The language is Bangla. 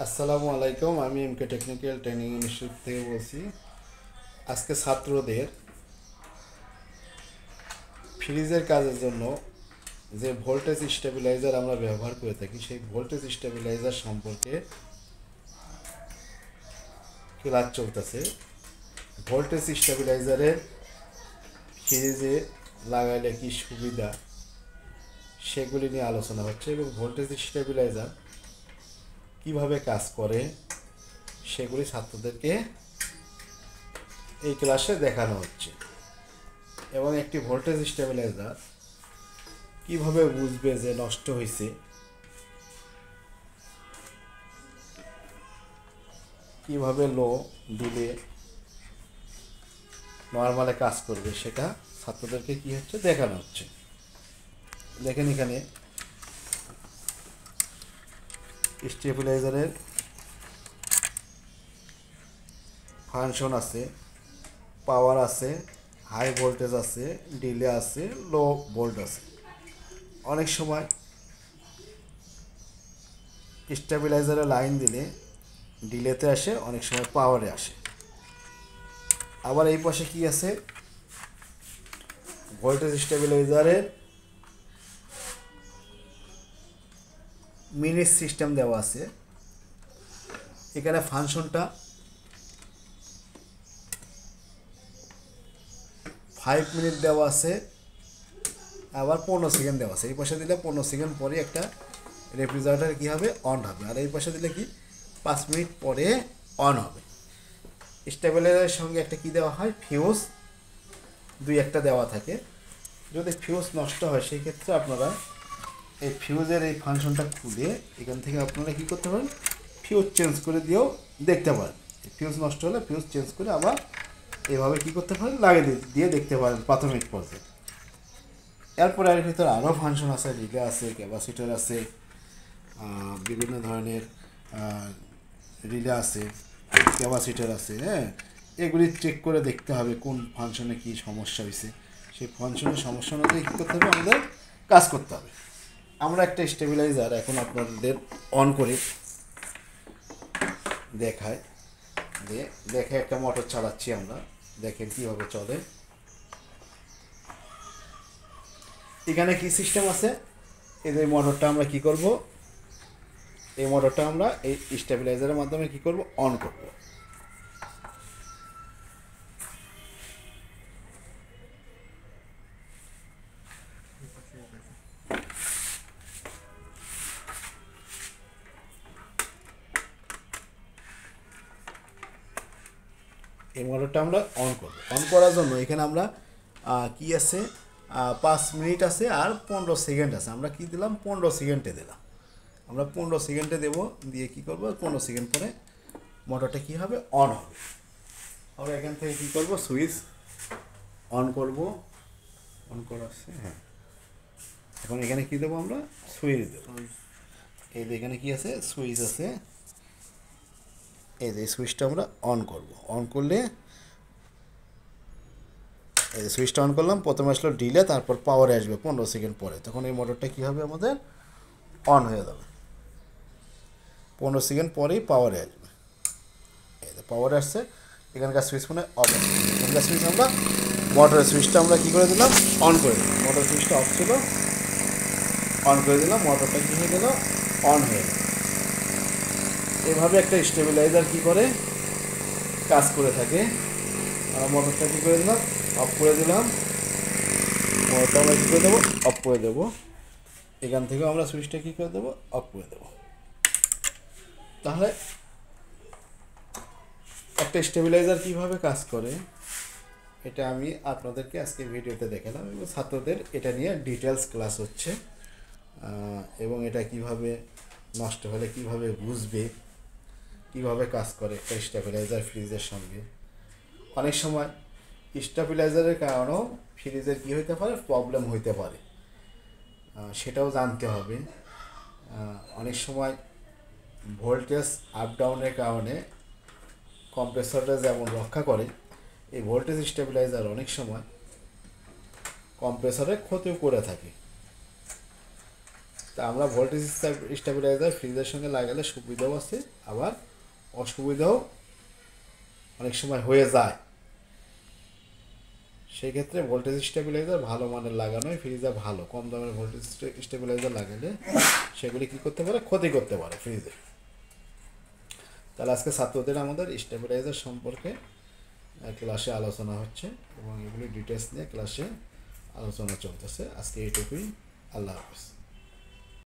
আসসালামু আলাইকুম। আমি এমকে টেকনিক্যাল ট্রেনিং ইনস্টিটিউট থেকে বলছি। আজকে ছাত্রদের ফ্রিজের কাজের জন্য যে ভোল্টেজ স্টেবিলাইজার আমরা ব্যবহার করে থাকি, সেই ভোল্টেজ স্টেবিলাইজার সম্পর্কে ক্লাস চলতেছে। ভোল্টেজ স্টেবিলাইজারের ফ্রিজে লাগাইলে কি সুবিধা, সেগুলি নিয়ে আলোচনা হচ্ছে এবং ভোল্টেজ স্টেবিলাইজার কিভাবে কাজ করে সেগুলি ছাত্রদেরকে এই ক্লাসে দেখানো হচ্ছে। এবং একটি ভোল্টেজ স্টেবিলাইজার কিভাবে বুঝবে যে নষ্ট হয়েছে, কিভাবে লো দিলে নর্মালে কাজ করবে, সেটা ছাত্রদেরকে কি হচ্ছে দেখানো হচ্ছে। দেখেন এখানে স্টেবিলাইজারের ফাংশন আছে, পাওয়ার আছে, হাই ভোল্টেজ আছে, ডিলে আছে, লো ভোল্ট আছে। অনেক সময় স্টেবিলাইজারে লাইন দিলে ডিলেতে আসে, অনেক সময় পাওয়ারে আসে। আবার এই পাশে কি আছে, ভোল্টেজ স্টেবিলাইজারের মিনিট সিস্টেম দেওয়া আছে। এখানে ফাংশনটা 5 মিনিট দেওয়া আছে, আবার 15 সেকেন্ড দেওয়া আছে। এই পাশে দিলে 15 সেকেন্ড পরে একটা রেফ্রিজারেটর কী হবে, অন হবে। আর এই পাশে দিলে কি 5 মিনিট পরে অন হবে। স্টেবিলাইজারের সঙ্গে একটা কি দেওয়া হয়, ফিউজ দুই একটা দেওয়া থাকে। যদি ফিউজ নষ্ট হয় সেই ক্ষেত্রে আপনারা এই ফিউজের এই ফাংশনটা খুলে এখান থেকে আপনারা কী করতে পারেন, ফিউজ চেঞ্জ করে দিয়েও দেখতে পারেন। ফিউজ নষ্ট হলে ফিউজ চেঞ্জ করে আবার এভাবে কী করতে পারেন, লাগিয়ে দিয়ে দেখতে পারেন প্রাথমিক পর্যায়ে। এরপরে এর ভিতরে আরও ফাংশন আছে, রিলে আছে, ক্যাপাসিটার আছে, বিভিন্ন ধরনের রিলে আছে, ক্যাপাসিটার আছে। হ্যাঁ, এগুলি চেক করে দেখতে হবে কোন ফাংশনে কী সমস্যা হয়েছে। সেই ফাংশনের সমস্যা অনুযায়ী কী করতে হবে, আমাদের কাজ করতে হবে। আমরা একটা স্টেবিলাইজার এখন আপনাদের অন করে দেখায়, দেখে একটা মোটর চালাচ্ছি আমরা, দেখেন কীভাবে চলে। এখানে কি সিস্টেম আছে, এই যে মোটরটা আমরা কি করব, এই মোটরটা আমরা এই স্টেবিলাইজারের মাধ্যমে কি করব, অন করব। এই মোটরটা আমরা অন করব। অন করার জন্য এখানে আমরা কি আছে, 5 মিনিট আছে আর 15 সেকেন্ড আছে। আমরা কি দিলাম, 15 সেকেন্ডে দিলাম। আমরা 15 সেকেন্ডে দেবো, দিয়ে কি করব, 15 সেকেন্ড পরে মোটরটা কি হবে, অন হবে। আমরা এখান থেকে কি করব, সুইচ অন করব। অন করা আছে, হ্যাঁ। এখন এখানে কি দেবো, আমরা সুইচ দেবো। এই যে এখানে কি আছে, সুইচ আছে। এই যে সুইচটা আমরা অন করব। অন করলে এই যে সুইচটা অন করলাম, প্রথমে আসলো ডিলে, তারপর পাওয়ারে আসবে 15 সেকেন্ড পরে। তখন এই মোটরটা কী হবে, আমাদের অন হয়ে যাবে। 15 সেকেন্ড পরেই পাওয়ারে আসবে। এই যে পাওয়ারে আসছে, এখানকার সুইচ মানে অফ আছে। এখানকার সুইচ আমরা মোটরের সুইচটা আমরা কী করে দিলাম, অন করে দিলাম। মোটর সুইচটা অফ ছিল, অন করে দিলাম, মোটরটা কী হয়ে গেল, অন হয়ে গেল। এভাবে একটা স্টেবিলাইজার কী করে কাজ করে থাকে। মোটরটা কী করে দিলাম, অফ করে দিলাম। মোটরটা আমরা কী করে দেবো, অফ করে দেবো। এখান থেকেও আমরা সুইচটা কী করে দেবো, অফ করে দেবো। তাহলে একটা স্টেবিলাইজার কীভাবে কাজ করে এটা আমি আপনাদেরকে আজকে ভিডিওতে দেখালাম, এবং ছাত্রদের এটা নিয়ে ডিটেলস ক্লাস হচ্ছে। এবং এটা কিভাবে নষ্ট হলে কিভাবে বুঝবে, কিভাবে কাজ করে একটা স্টেবিলাইজার ফ্রিজের সঙ্গে। অনেক সময় স্টেবিলাইজারের কারণেও ফ্রিজের কী হইতে পারে, প্রবলেম হইতে পারে, সেটাও জানতে হবে। অনেক সময় ভোল্টেজ আপ ডাউনের কারণে কম্প্রেসরটা যেমন রক্ষা করে, এই ভোল্টেজ স্টেবিলাইজার অনেক সময় কম্প্রেসরে ক্ষতিও করে থাকে। তা আমরা ভোল্টেজ স্টেবিলাইজার ফ্রিজের সঙ্গে লাগালে সুবিধাও আছে, আবার অসুবিধাও অনেক সময় হয়ে যায়। সেক্ষেত্রে ভোল্টেজ স্টেবিলাইজার ভালো মানের লাগানোই ফ্রিজে ভালো। কম দামের ভোল্টেজ স্টেবিলাইজার লাগালে সেগুলি কী করতে পারে, ক্ষতি করতে পারে ফ্রিজে। তাহলে আজকে ছাত্রদের আমাদের স্টেবিলাইজার সম্পর্কে ক্লাসে আলোচনা হচ্ছে এবং এগুলি ডিটেলস নিয়ে ক্লাসে আলোচনা চলতেছে। আজকে এইটুকুই। আল্লাহ হাফিজ।